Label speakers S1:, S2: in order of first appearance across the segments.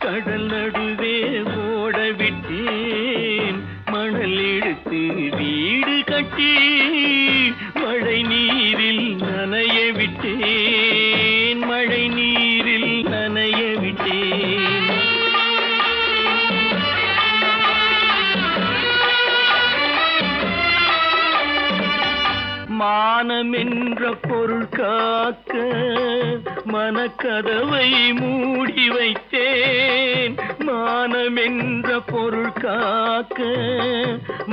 S1: கடல் நடுவே ஓட விட்டேன் மணல் எடுத்து வீடு கட்டி மழை நீரில் நனைய விட்டேன் மழை நீரில் நனைய விட்டேன் மானம் என்ற பொருள் காக்க மனக்கதவை மூடி வைத்தேன் மானம் என்ற பொருள் காக்க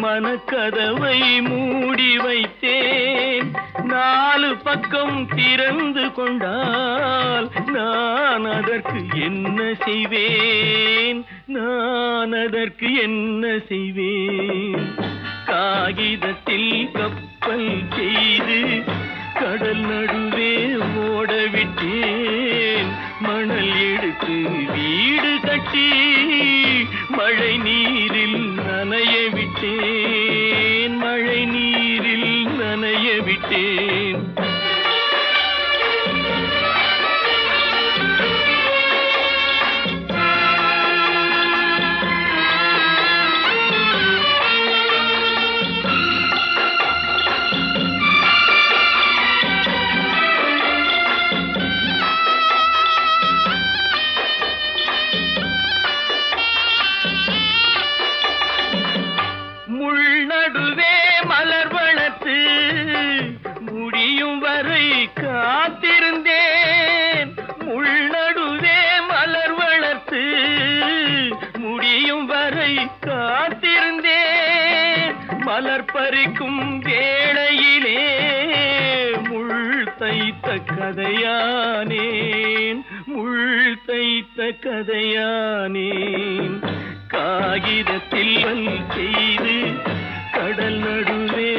S1: மனக்கதவை மூடி வைத்தேன் நாலு பக்கம் திறந்து கொண்டால் நான் அதற்கு என்ன செய்வேன் நான் அதற்கு என்ன செய்வேன் காகிதத்தில் கப்பல் செய்து கடல் நடுவே ஓட விட்டேன் மணல் எடுத்து வீடு கட்டி மழை நீரில் நனைய விட்டேன் மழை நீரில் நனைய விட்டேன் முடியும் வரை காத்திருந்தேன் முள்நடுவே மலர் வளர்த்து முடியும் வரை காத்திருந்தேன் மலர் பறிக்கும் வேளையிலே முள் தைத்த கதையானேன் முள் தைத்த கதையானேன் காகிதத்தில் செய்து கடல் நடுவே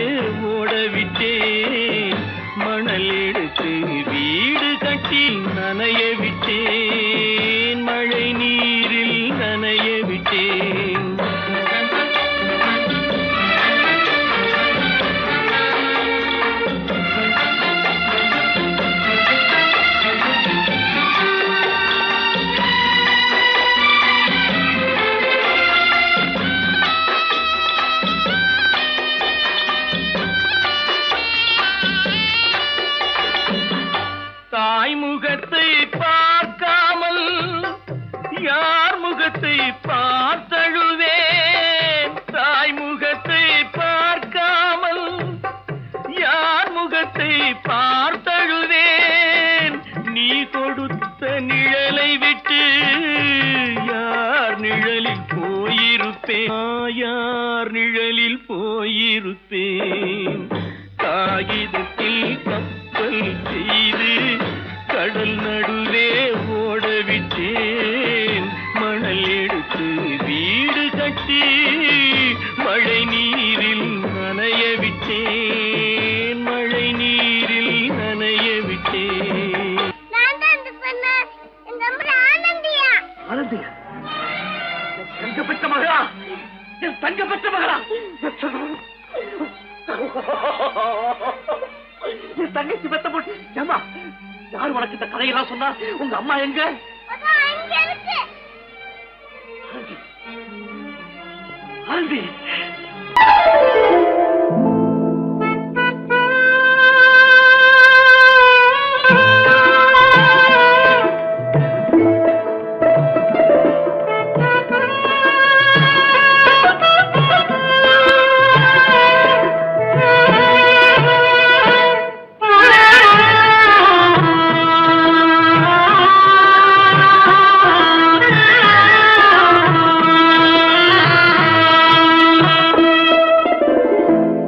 S1: ஓட விட்டேன் மணல் எடுத்து வீடு கட்டி நனைய விட்டேன் மழை நீரில் நனைய விட்டேன் முகத்தை பார்க்காமல் யார் முகத்தை பார்த்தழுவேன் தாய் முகத்தை பார்க்காமல் யார் முகத்தை பார்த்தழுவேன் நீ கொடுத்த நிழலை விட்டு யார் நிழலில் போயிருப்பேன் யார் நிழலில் போயிருப்பேன் காகிதத்தில் கப்பல் செய்து கடல் நடுவே ஓட விட்டேன் மணல் எடுத்து வீடு கட்டி மழை நீரில் நனைய விட்டேன் மழை நீரில் நனைய விட்டேன்
S2: ஆனந்தியா தங்கப்பட்ட மகளா என் தங்கப்பட்ட மகளா என் தங்கச்சி பெத்த போட்டு ஏமா யார் உனக்கு இந்த கதையெல்லாம் சொன்னா உங்க அம்மா எங்க ஆனந்தி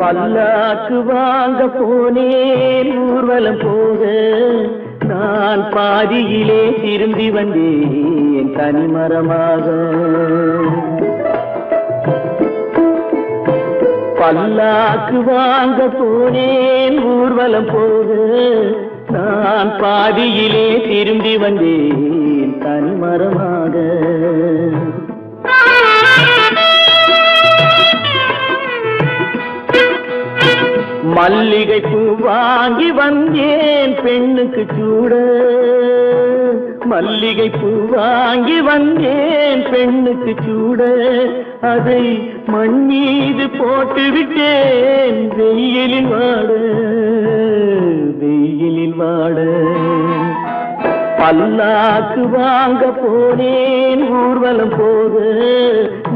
S1: பல்லாக்கு வாங்க போனேன் ஊர்வலம் போக நான் பாதியிலே திரும்பி வந்தேன் தனிமரமாக பல்லாக்கு வாங்க போனேன் ஊர்வலம் போக நான் பாதியிலே திரும்பி வந்தேன் தனிமரமாக மல்லிகை பூ வாங்கி வந்தேன் பெண்ணுக்கு சூட, மல்லிகை பூ வாங்கி வந்தேன் பெண்ணுக்கு சூட, அதை மண் மீது போட்டு விட்டேன் வெயிலில் வாட, வெயிலில் வாட. பல்லாக்கு வாங்க போனேன் ஊர்வலம் போக,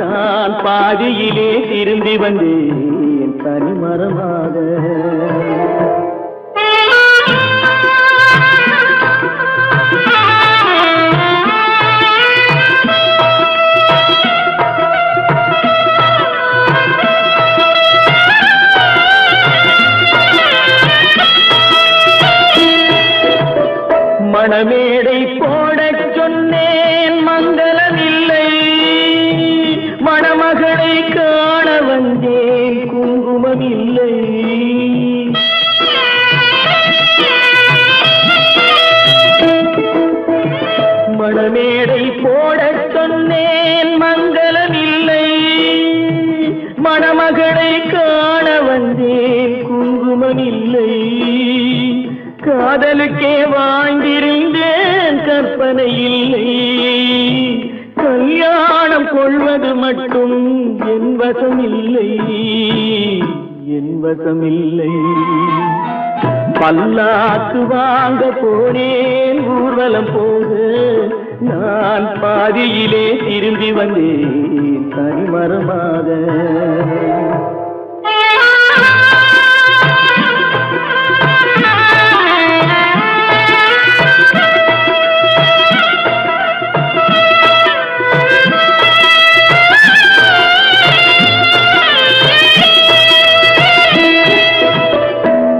S1: நான் பாதியிலே திரும்பி வந்தேன் தனிமரமாக. மணமேடை போடச் சொன்னேன் மங்களமில்லை, மணமகளை காண வந்தேன் குங்குமமில்லை. மணமேடை போடச் சொன்னேன் மங்களமில்லை, மணமகளை காண வந்தேன் குங்குமமில்லை. காதலுக்கே வாழ்ந்திருந்தேன் கற்பனை இல்லை, கல்யாணம் கொள்வது மட்டும் என் வசமில்லை, என் வசமில்லை. பல்லாக்கு வாங்க போனேன் ஊர்வலம் போக, நான் பாதியிலே திரும்பி வந்தேன் தனிமரமாக.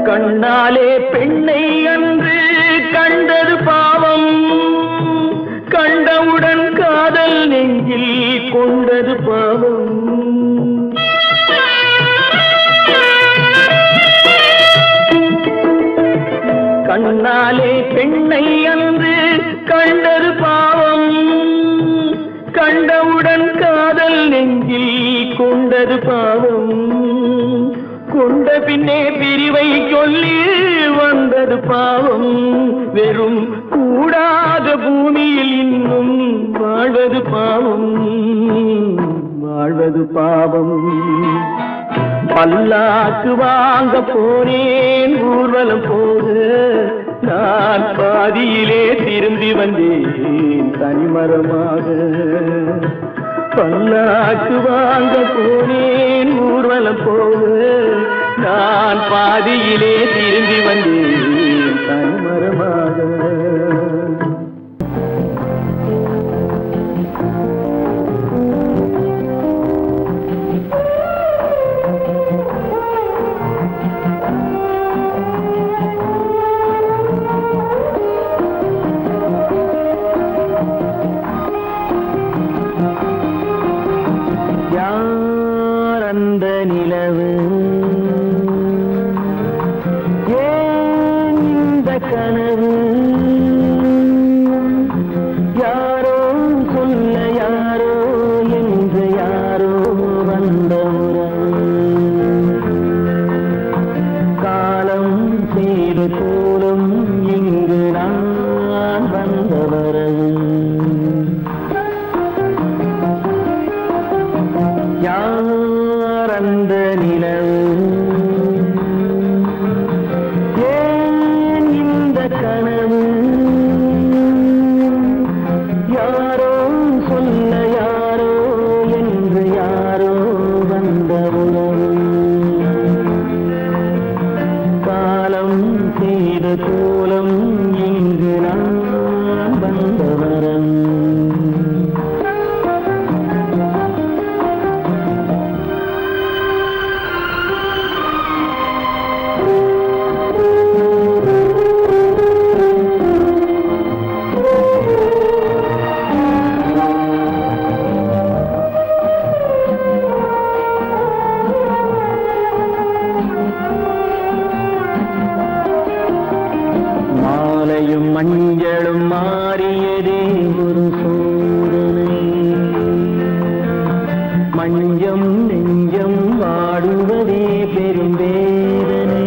S1: கண்ணாலே பெண்ணை அன்று கண்டது பாவம், கண்டவுடன் காதல் நெஞ்சில் கொண்டது பாவம். கண்ணாலே பெண்ணை அன்று கண்டது பாவம், கண்டவுடன் காதல் நெஞ்சில் கொண்டது பாவம். கொண்ட பின்னே பிரிவை சொல்லி வந்தது பாவம், வெறும் கூடாத பூமியில் இன்னும் வாழ்வது பாவம், வாழ்வது பாவம். பல்லாக்கு வாங்க போனேன் ஊர்வலம் போக, நான் பாதியிலே திரும்பி வந்தேன் தனிமரமாக. பல்லாக்கு வாங்க போனேன் ஊர்வலம் போக, நான் பாதியிலே திரும்பி வந்தேன் தனிமரமாக. அந்த நிலவு ஏன் இந்த கனவு, யாரோ சொல்ல யாரோ என்று யாரோ வந்த உறவு, காலம் செய்த கோலம் இங்கு நான் வந்த வரவு. அந்த நிலவு ஏன் இந்த கனவு, யாரோ சொல்ல யாரோ என்று யாரோ வந்த உறவு, காலம் செய்த கோலம் இங்கு நான் வந்த வரவு. மாலையும் மஞ்சளும் மாறியதே ஒரு சோதனை, மஞ்சம் நெஞ்சம் வாடுவதே பெரும் வேதனை.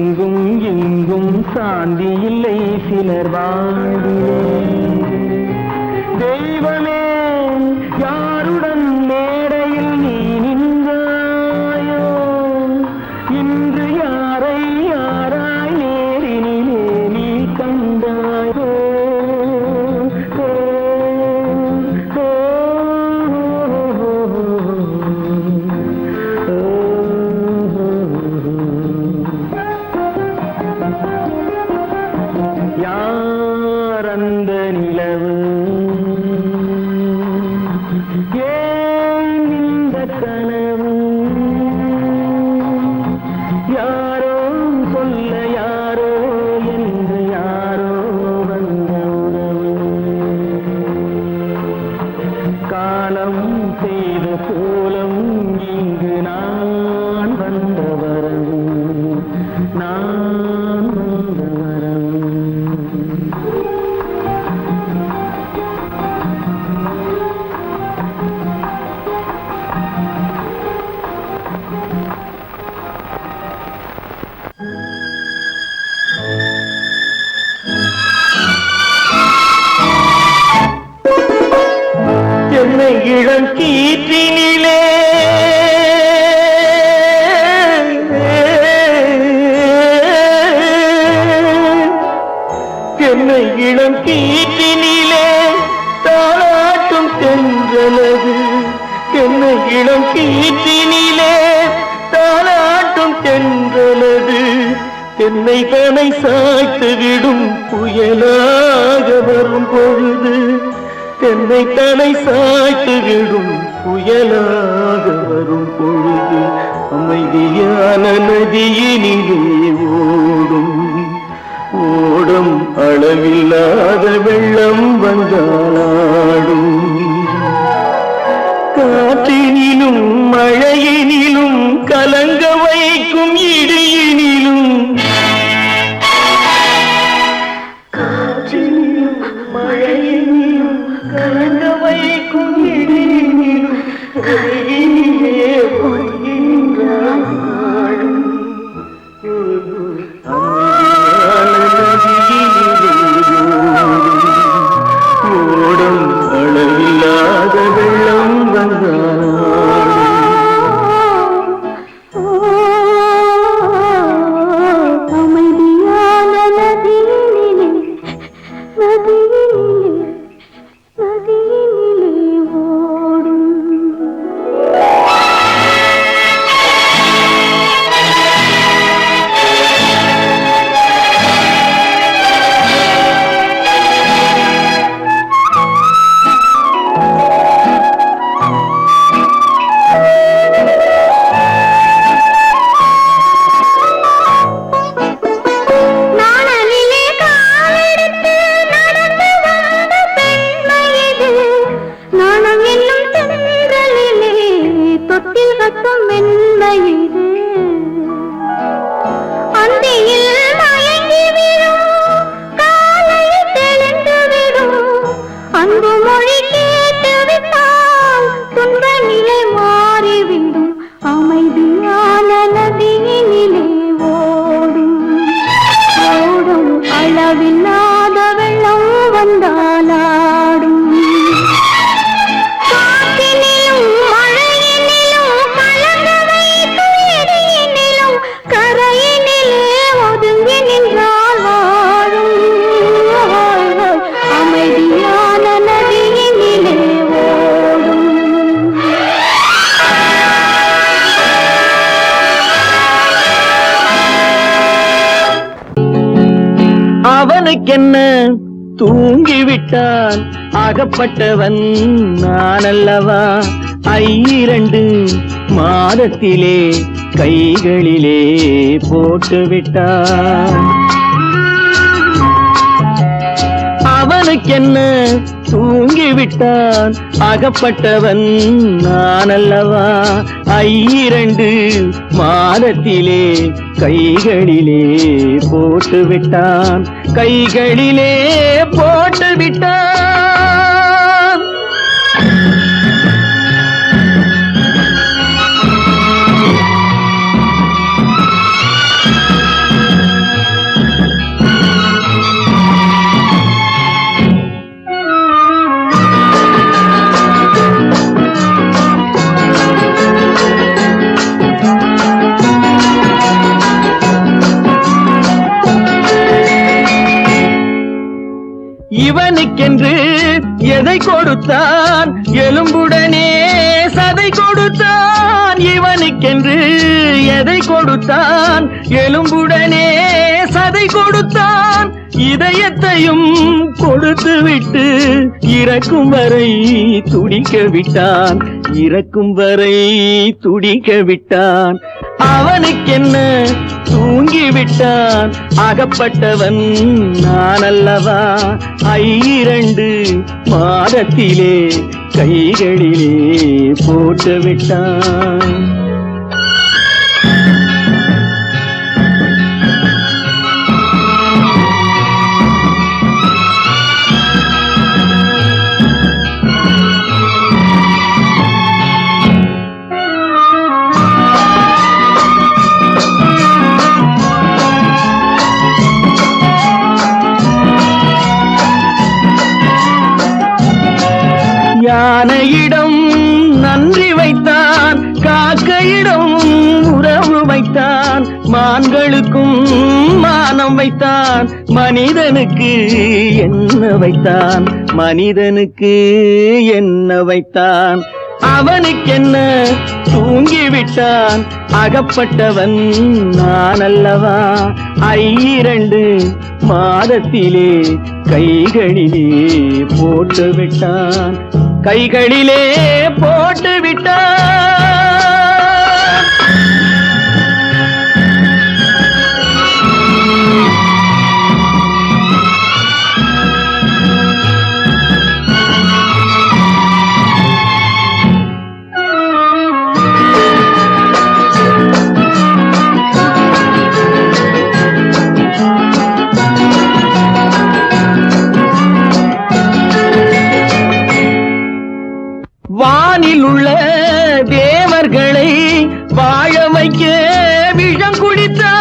S1: அங்கும் இங்கும் சாந்தி இல்லை சிலர் வாழ்விலே. தெய்வமே யாருடன் மேடையில் நீ நின்றாயோ, இன்று யாரை யாராய் நேரினிலே நீ கண்டாயோ. யார் அந்த நிலவு, ஏன் இந்த கனவு, யாரோ சொல்ல யாரோ என்று யாரோ வந்த உறவு. காலம் செய்த கோலம் இங்கு நான் வந்த வரவு, நான் வந்த வரவு. என்னை இளம் கீற்றினிலே என்னை இளம் கீற்றினிலே தாளாட்டும் தென்றலது, என்னை இளம் கீற்றினிலே தாளாட்டும் தென்றலது, என்னை தனை சாய்த்து விடும் புயலாக வரும் பொழுது, என்னை தலை சாய்த்து விடும் புயலாக வரும் பொழுது, அமைதியான நதியினிலே ஓடும் ஓடும் அளவில்லாத வெள்ளம் வந்தாடும். காற்றினிலும் மழையினிலும் கலங்க வைக்கும் இடியினிலும், காற்றினிலும் மழையினிலும் கலங்க வைக்கும் இடியினிலும் கையிலே ஒதுங்கின்றான் நாடும். ஓடும் அளவில்லாத வெள்ளம் வந்தாடும்.
S3: அமைதியான நதியினிலே ஓடும். நாணலிலே காலெடுத்து நடந்து வந்த பெண்மை இது, நாணம் என்னும் தென்றலிலே தொட்டில் கட்டும் மென்மை இது. அந்தியில் மயங்கி விடும், காலையில் தெளிந்து விடும், அன்பு மொழி கேட்டு விட்டால் துன்ப நிலை மாறிவிடும். அமைதியான நதியினிலே ஓடும் ஓடும் அளவில்லாத வெள்ளம் வந்தாலாடும். காற்றினிலும் மழையினிலும் கலங்க வைக்கும் இடியினிலும் கரையினிலே ஒதுங்கி நின்றால் வாழும். அமைதியான நதியினிலே ஓடும்.
S1: அவனுக்கென்ன தூங்கிவிட்டான், அகப்பட்டவன் நான் அல்லவா. 2 மாதத்திலே கைகளிலே போட்டு விட்டான். அவனுக்கென்ன தூங்கிவிட்டான், அகப்பட்டவன் நான் அல்லவா. 2 மாதத்திலே கைகளிலே போட்டு விட்டான், கைகளிலே போட்டு விட்டான். இவனுக்கென்று எதை கொடுத்தான் எலும்புடனே சதை கொடுத்தான் இவனுக்கென்று எதை கொடுத்தான் எலும்புடனே சதை கொடுத்தான் இதயத்தையும் கொடுத்து விட்டு இறக்கும் வரை துடிக்க விட்டான் இறக்கும் வரை துடிக்க விட்டான் அவனுக்கென்ன தூங்கிவிட்டான் அகப்பட்டவன் நான் அல்லவா 2 மாதத்திலே கைகளிலே போட்டு விட்டான் யானையிடம் நன்றி வைத்தான் காக்கையிடம் உறவு வைத்தான் மான்களுக்கும் மானம் வைத்தான் மனிதனுக்கு என்ன வைத்தான் மனிதனுக்கு என்ன வைத்தான் அவனுக்கென்ன தூங்கிவிட்டான் அகப்பட்டவன் நான் அல்லவா 2 மாதத்திலே கைகளிலே போட்டு விட்டான் கைகளிலே போட்டு விட்டான் வானில் உள்ள தேவர்களை வாழ வைக்க விஷம் குடித்தான்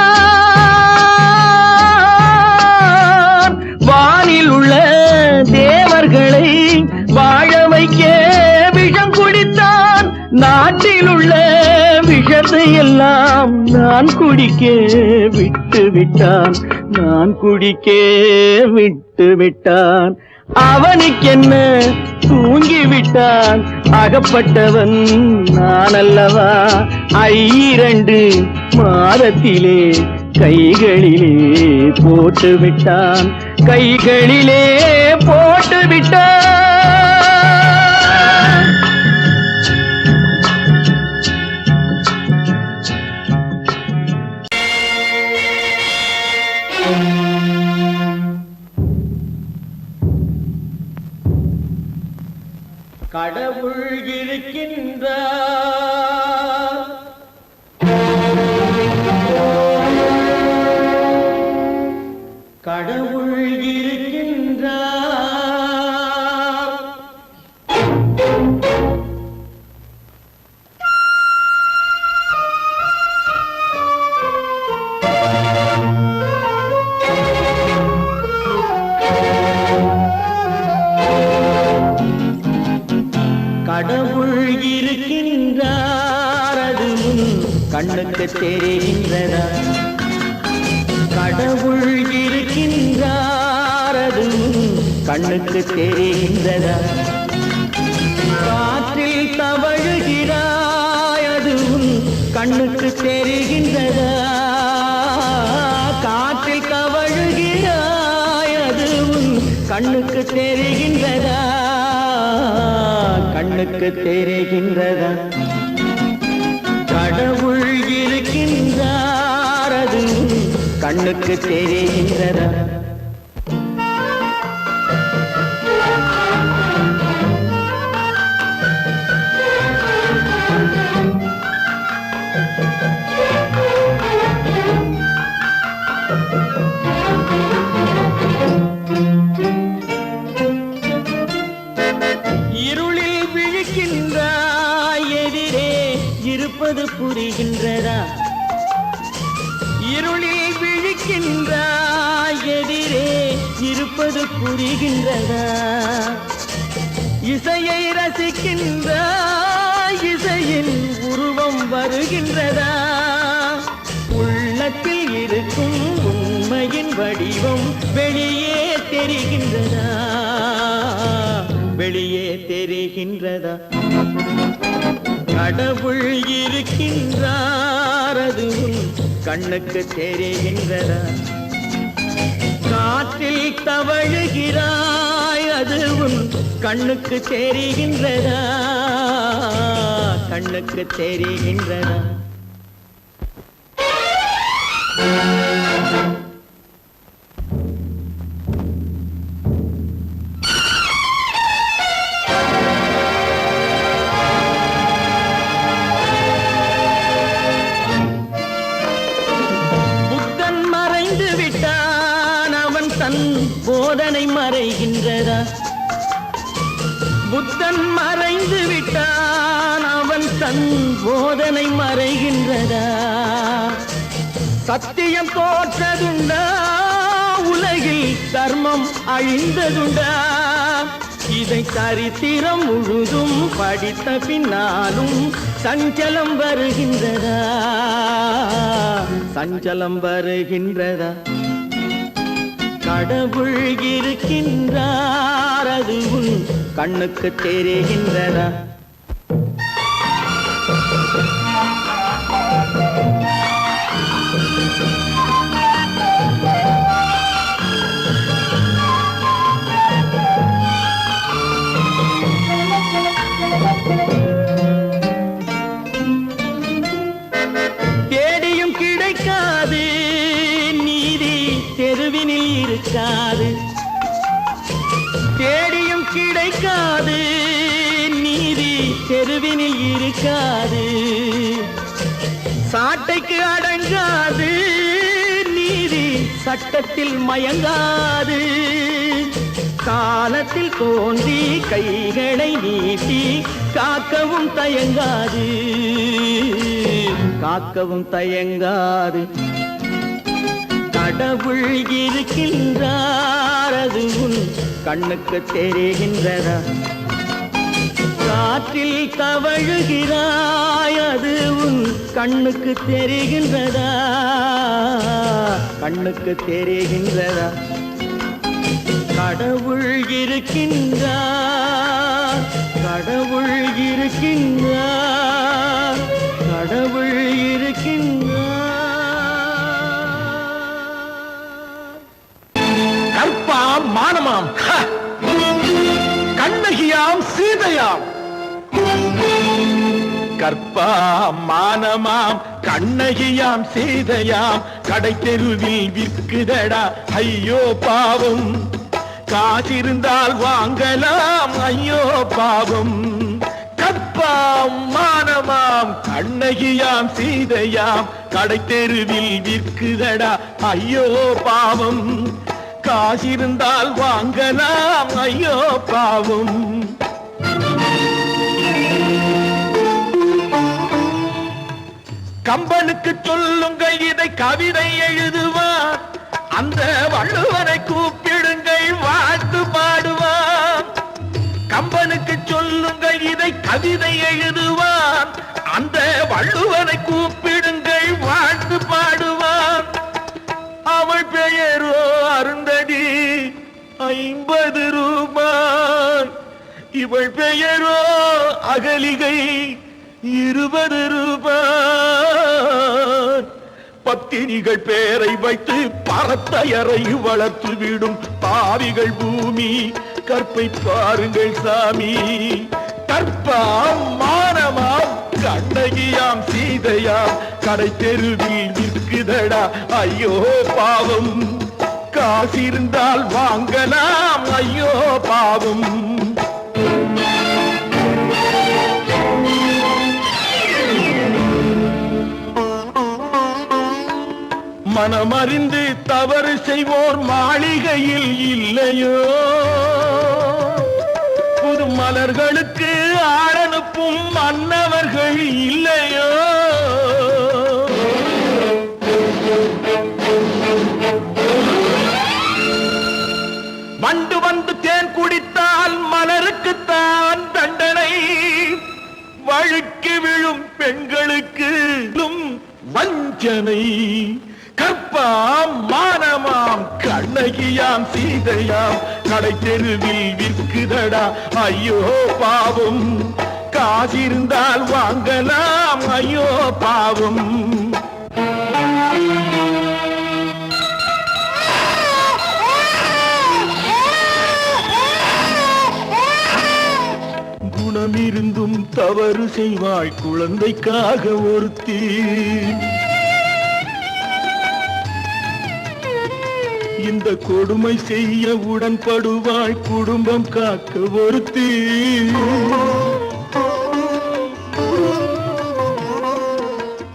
S1: வானில் உள்ள தேவர்களை வாழ வைக்க விஷம் குடித்தான் நாட்டில் உள்ள விஷத்தை எல்லாம் நான் குடிக்க விட்டு விட்டான் நான் குடிக்க விட்டு விட்டான் அவனுக்கென்ன தூங்கிவிட்டான் அகப்பட்டவன் நான் அல்லவா 2 மாதத்திலே கைகளிலே போட்டு விட்டான் கைகளிலே போட்டு விட்டான் கடவுள் இருக்கின்றார் கடவுள் இருக்கின்றார் கடவுள் இருக்கின்றார் அது கண்ணுக்கு தெரிகின்றதா கடவுள் இருக்கின்றார் அது கண்ணுக்கு தெரிகின்றதா காற்றில் தவழுகிறாய் அது கண்ணுக்கு தெரிகின்றதா காற்றில் தவழுகிறாய் அது கண்ணுக்கு தெரிகின்றதா கண்ணுக்கு தெரிகின்றதா கடவுள் இருக்கின்றார் அது கண்ணுக்கு தெரிகின்றதா இருளில் விழிக்கின்றாய் எதிரே இருப்பது புரிகின்றதா இருளில் விழிக்கின்றாய் எதிரே இருப்பது புரிகின்றதா இசையை ரசிக்கின்றாய் இசையின் உருவம் வருகின்றதா உள்ளத்தில் இருக்கும் உண்மையின் வடிவம் வெளியே தெரிகின்றதா வெளியே தெரிகின்றதா கடவுள் இருக்கின்றார் அது உன் கண்ணுக்கு தெரிகின்றதா காற்றில் தவழுகிறாய் அது உன் கண்ணுக்கு தெரிகின்றதா கண்ணுக்கு தெரிகின்றதா போதனை மறைகின்றதா புத்தன் மறைந்து விட்டான் அவன் தன் போதனை மறைகின்றதா சத்தியம் தோற்றதுண்டா உலகில் தர்மம் அழிந்ததுண்டா இதை சரித்திரம் முழுதும் படித்த பின்னாலும் சஞ்சலம் வருகின்றதா சஞ்சலம் வருகின்றதா கடவுள் இருக்கின்றார் அது உன் கண்ணுக்கு தெரிகின்றதா தேடியும் கிடைக்காது நீதி தெருவினில் இருக்காது தேடியும் கிடைக்காது நீதி தெருவினில் இருக்காது சாட்டைக்கு அடங்காது நீதி சட்டத்தில் மயங்காது காலத்தில் தோன்றி கைகளை நீட்டி காக்கவும் தயங்காது காக்கவும் தயங்காது கடவுள் இருக்கின்றார் அது உன் கண்ணுக்கு தெரிகின்றதா காற்றில் தவழுகிறாய் அது உன் கண்ணுக்கு தெரிகின்றதா கண்ணுக்கு தெரிகின்றதா கடவுள் இருக்கின்றார் கடவுள் இருக்கின்றார் கடவுள் இருக்கின்றார்
S2: கற்பாம் மானமாம் கண்ணகியாம் சீதையாம் கற்பாம் மானமாம் கண்ணகியாம் சீதையாம் கடை தெருவில் விற்குதடா ஐயோ பாவம் காசிருந்தால் வாங்கலாம் ஐயோ பாவம் கற்பாம் மானமாம் கண்ணகியாம் சீதையாம் கடை தெருவில் விற்குதடா ஐயோ பாவம் காசிருந்தால் வாங்கலாம் ஐயோ பாவம் கம்பனுக்கு சொல்லுங்கள் இதை கவிதை எழுதுவார் அந்த வள்ளுவனை கூப்பிடுங்கள் வாழ்த்து பாடுவார் கம்பனுக்கு சொல்லுங்கள் இதை கவிதை எழுதுவார் அந்த வள்ளுவனை கூப்பிடுங்கள் வாழ்த்து பாடுவார் அவள் பெயரோ அருந்ததி 50 ரூபாய் இவள் பெயரோ அகலிகை 20 ரூபாய் பத்தினிகள் பேரை வைத்து பரத்தையறை வளர்த்து விடும் பாவிகள் பூமி கற்பை பாருங்கள் சாமி கற்பாம் மானமாம் கண்ணகியாம் சீதையாம் கடை தெருவில் விற்குதடா ஐயோ பாவம் காசிருந்தால் வாங்கலாம் ஐயோ பாவம் மனமறிந்து தவறு செய்வோர் மாளிகையில் இல்லையோ புது மலர்களுக்கு ஆளனுப்பும் மன்னவர்கள் இல்லையோ வண்டு வந்து தேன் குடித்தால் மலருக்குத்தான் தண்டனை வழுக்கி விழும் பெண்களுக்கு வஞ்சனை கற்பாம் மானமாம் கண்ண
S1: கண்ணகியாம் சீதையாம் கடை தெருவில் விற்குதடா ஐயோ பாவம் காசிருந்தால் வாங்கலாம் ஐயோ பாவம் குணமிருந்தும் தவறு செய்வாய் குழந்தைக்காக ஒருத்தி இந்த கொடுமை செய்ய உடன்படுவாய் குடும்பம் காக்க ஒருத்தி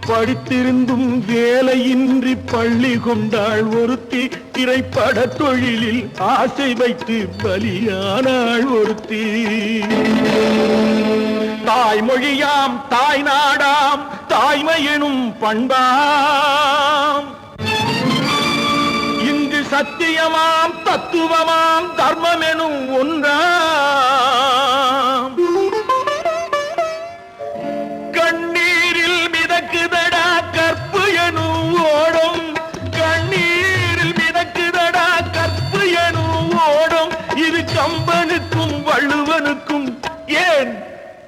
S1: படித்திருந்தும் வேலையின்றி பள்ளி கொண்டாள் ஒருத்தி திரைப்பட தொழிலில் ஆசை வைத்து பலியானாள் ஒருத்தி தாய்மொழியாம் தாய் நாடாம் தாய்மையெனும் பண்பாம் இங்கு சத்தியமாம் தத்துவமாம் தர்மமெனும் ஒன்றாம் கண்ணீரில் மிதக்குதடா கற்பு எனும் ஓடும் கண்ணீரில் மிதக்குதடா கற்பு எனும் ஓடும் இது கம்பனுக்கும் வள்ளுவனுக்கும் ஏன்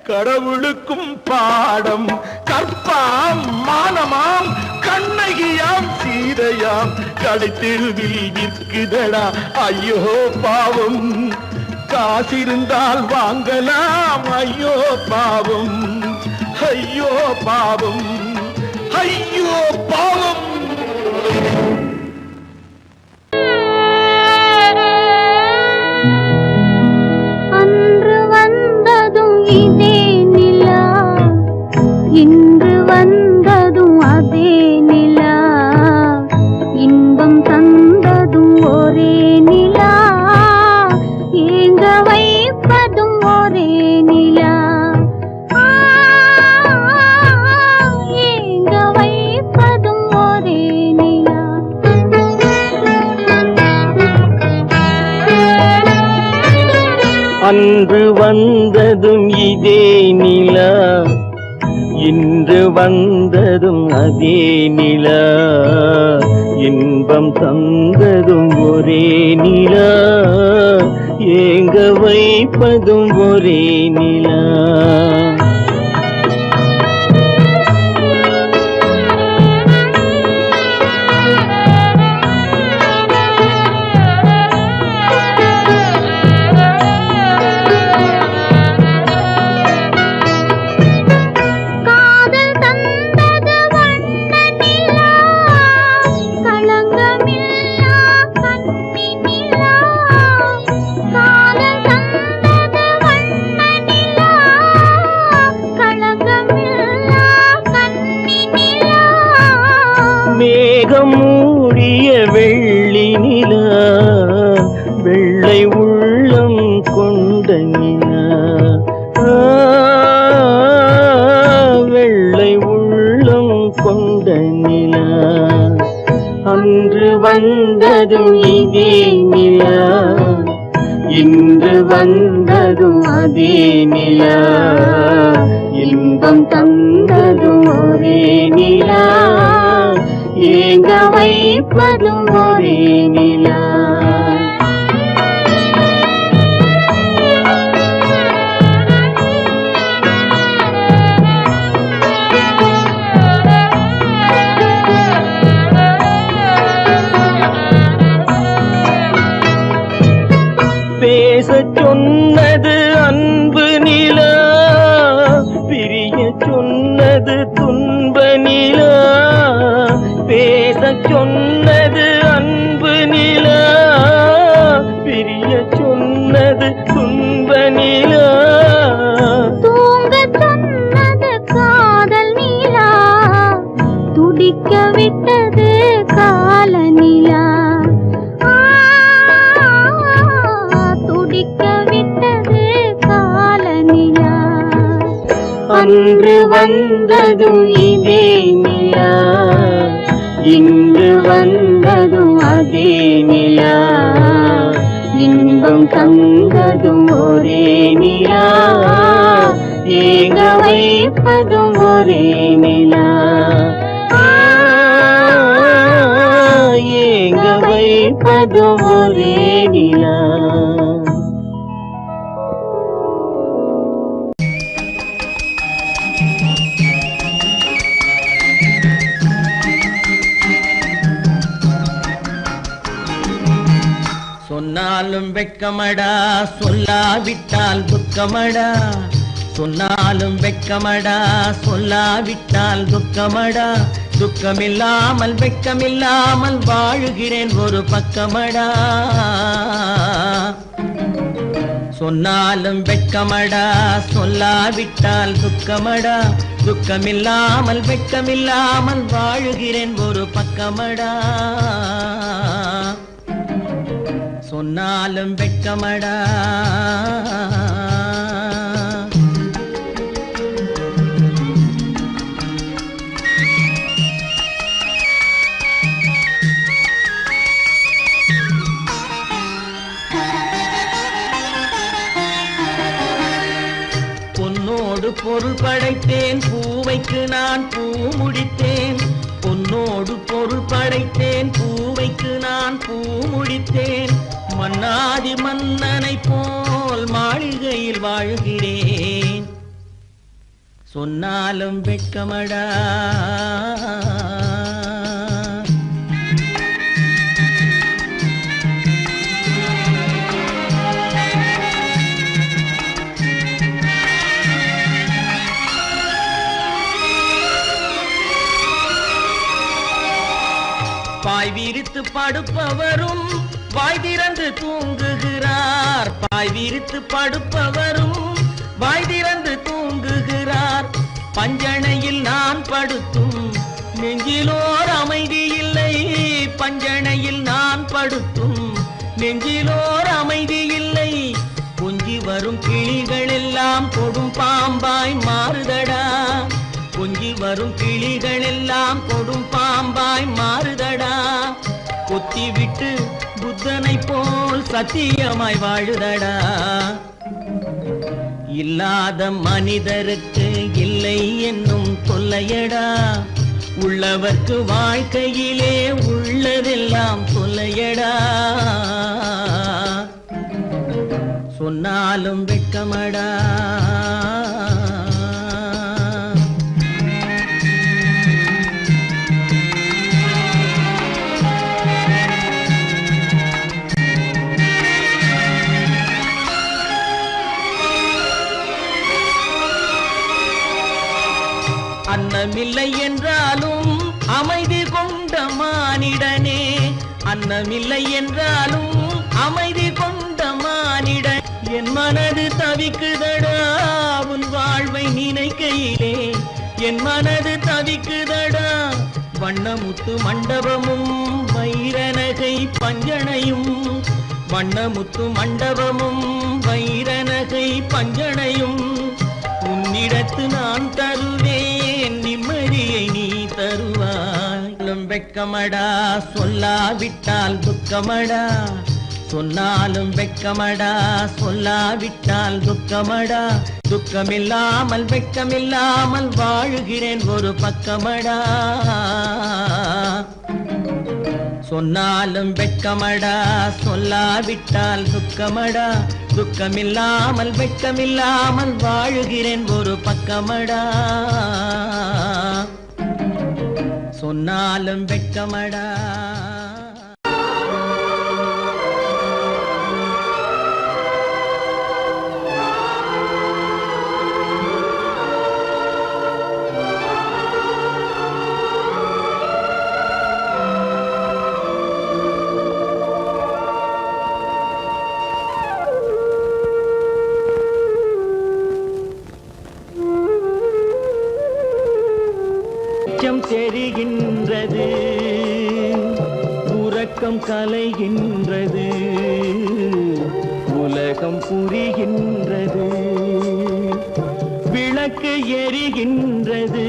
S1: கடவுளுக்கும் பாடம் கற்பாம் மானமாம் கண்ணகியாம் சீதையாம் கடைத்தெருவில் விற்குதடா ஐயோ பாவம் காசிருந்தால் வாங்கலாம் ஐயோ பாவம் ஐயோ பாவம் ஐயோ பாவம்
S3: அன்று வந்ததும் இதே நிலா இன்று வந்ததும் அதே நிலா இன்பம் தந்ததும் ஒரே நிலா ஏங்க வைப்பதும் ஒரே நிலா ஏங்க வைப்பதும் ஒரே நிலா
S1: அன்று வந்ததும் இதே நிலா இன்று வந்ததும் அதே நிலா இன்பம் தந்ததும் ஒரே நிலா ஏங்க வைப்பதும் ஒரே நிலா
S3: காதல் தந்தது வண்ண நிலா களங்கமில்லா கன்னி நிலா காதல் தந்தது வண்ண நிலா களங்கமில்லா கன்னி நிலா
S1: மேகம் மூடிய வெள்ளி நிலா வெள்ளை உள்ளம் கொண்ட நிலா வெள்ளை உள்ளம் கொண்ட நிலா அன்று வந்ததும் இதே நிலா இன்று வந்ததும் அதே நிலா இன்பம் தந்ததும் ஒரே நிலா ஏங்க வைப்பதும் ஒரே நிலா பேசச் சொன்னது அன்பு நிலா பிரிய சொன்னது துன்ப நிலா பேசச் சொன்னது அன்பு நிலா பிரிய சொன்னது துன்ப நிலா
S3: தூங்கச் சொன்னது காதல் நிலா துடிக்க விட்டது கால நிலா துடிக்க விட்டது கால நிலா
S1: அன்று வந்ததும் இதே நிலா இன்று வந்ததும் அதே நிலா இன்பம் தந்ததும் ஒரே நிலா ஏங்க வைப்பதும் ஒரே நிலா ஏங்க வை கேட்பது ஒரே நிலா. சொன்னாலும் வெட்கமடா, சொல்லாவிட்டால் துக்கமடா. சொன்னாலும் வெட்கமடா, சொல்லாவிட்டால் துக்கமடா. துக்கமில்லாமல் வெட்கமில்லாமல் வாழுகிறேன் ஒரு பக்கமடா. சொன்னாலும் வெட்கமடா, சொல்லாவிட்டால் துக்கமடா. துக்கமில்லாமல் வெட்கமில்லாமல் வாழுகிறேன் ஒரு பக்கமடா. சொன்னாலும் வெட்கமடா. பொன்னோடு பொருள் படைத்தேன், பூவைக்கு நான் பூ முடித்தேன். பொன்னோடு பொருள் படைத்தேன், பூவைக்கு நான் பூ முடித்தேன். மன்னாதி மன்னனை போல் மாளிகையில் வாழ்கிறேன். சொன்னாலும் வெட்கமடா. பாய் விரித்து படுப்பவரும் வாய் திறந்து தூங்குகிறார். பாய் விரித்து படுப்பவரும் வாய் திறந்து தூங்குகிறார். பஞ்சணையில் நான் படுத்தும் நெஞ்சிலோர் அமைதி இல்லை. பஞ்சணையில் நான் படுத்தும் நெஞ்சிலோர் அமைதி இல்லை. கொஞ்சி வரும் கிளிகள் எல்லாம் கொடும் பாம்பாய் மாறுதடா. கொஞ்சி வரும் கிளிகள் எல்லாம் கொடும் பாம்பாய் மாறுதடா. கொத்தி விட்டு புத்தனை போல் சத்தியமாய் வாழுதடா. இல்லாத மனிதருக்கு இல்லை என்னும் தொல்லையடா. உள்ளவர்க்கு வாழ்க்கையிலே உள்ளதெல்லாம் தொல்லையடா. சொன்னாலும் வெட்கமடா. அன்னமில்லை என்றாலும் அமைதி கொண்ட மானிடனே. அன்னமில்லை என்றாலும் அமைதி கொண்ட மானிடன். என் மனது தவிக்குதடா உன் வாழ்வை நினைக்கையிலே. என் மனது தவிக்குதடா. வண்ணமுத்து மண்டபமும் வைரநகை பஞ்சனையும். வண்ணமுத்து மண்டபமும் வைரநகை பஞ்சனையும். உன்னிடத்து நான் தருவேன், நிம்மதியை நீ தருவாய். வெட்கமடா, சொல்லாவிட்டால் துக்கமடா. சொன்னாலும் வெட்கமடா, சொல்லாவிட்டால் துக்கமடா. துக்கமில்லாமல் வெட்கமில்லாமல் வாழுகிறேன் ஒரு பக்கமடா. சொன்னாலும் வெட்கமடா, சொல்லாவிட்டால் துக்கமடா. துக்கமில்லாமல் வெட்கமில்லாமல் வாழுகிறேன் ஒரு பக்கமடா. சொன்னாலும் வெட்கமடா. தெரிகின்றது, உறக்கம் கலைகின்றது, உலகம் புரிகின்றது, விளக்கு எரிகின்றது,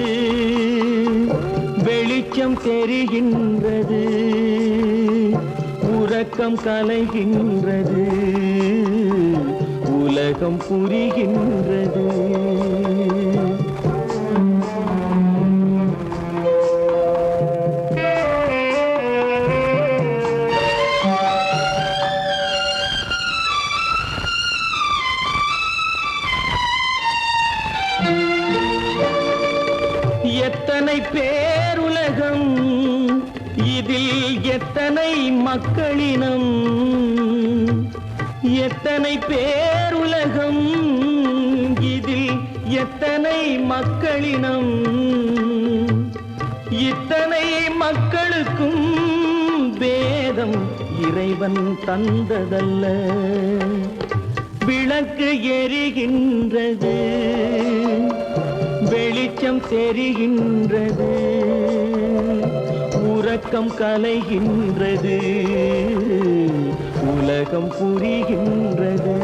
S1: வெளிச்சம் தெரிகின்றது, உறக்கம் கலைகின்றது, உலகம் புரிகின்றது. மக்களினம், எத்தனை பேருலகம், இதில் எத்தனை மக்களினம், இத்தனை மக்களுக்கும் வேதம் இறைவன் தந்ததல்ல. விளக்கு எரிகின்றது, வெளிச்சம் தெரிகின்றது, உறக்கம் கலைகின்றது, உலகம் புரிகின்றது.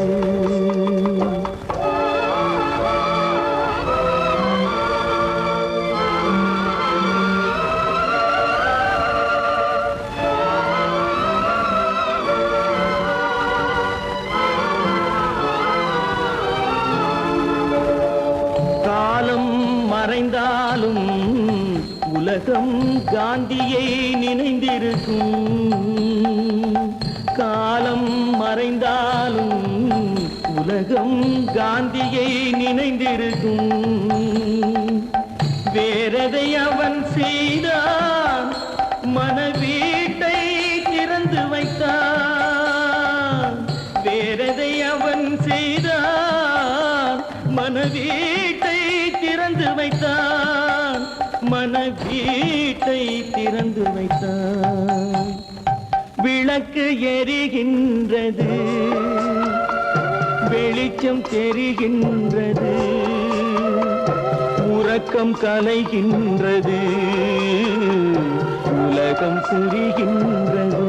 S1: காலம் மறைந்தாலும் உலகம் காந்தியை நினைந்திருக்கும். காலம் மறைந்தாலும் உலகம் காந்தியை நினைந்திருக்கும். வேறதை அவன் செய்தான், மனவீட்டை திறந்து வைத்தான். வேறதை அவன் செய்தான், மனவீட்டை திறந்து வைத்தான். மனவீட்டை திறந்து வைத்தான். விளக்கு எரிகின்றது, வெளிச்சம் தெரிகின்றது, உறக்கம் கலைகின்றது, உலகம் புரிகின்றது.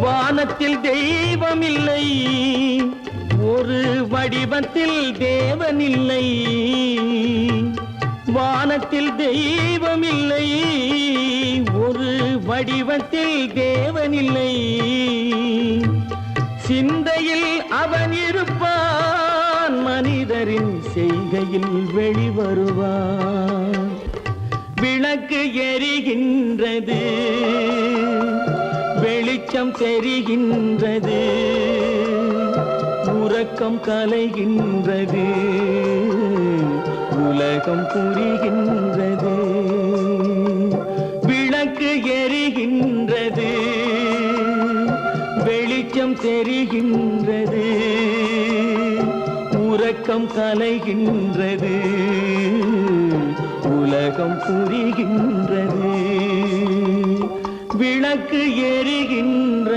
S1: வானத்தில் தெய்வமில்லை, ஒரு வடிவத்தில் தேவனில்லை. வானத்தில் தெய்வமில்லை, ஒரு வடிவத்தில் தேவனில்லை. சிந்தையில் அவன் இருப்பான், மனிதரின் செய்கையில் வெளிவருவான். விளக்கு எரிகின்றது, வெளிச்சம் தெரிகின்றது, உறக்கம் கலைகின்றது, உலகம் புரிகின்றது. விளக்கு எரிகின்றது, வெளிச்சம் தெரிகின்றது, உறக்கம் கலைகின்றது, உலகம் புரிகின்றது. விளக்கு எரிகின்ற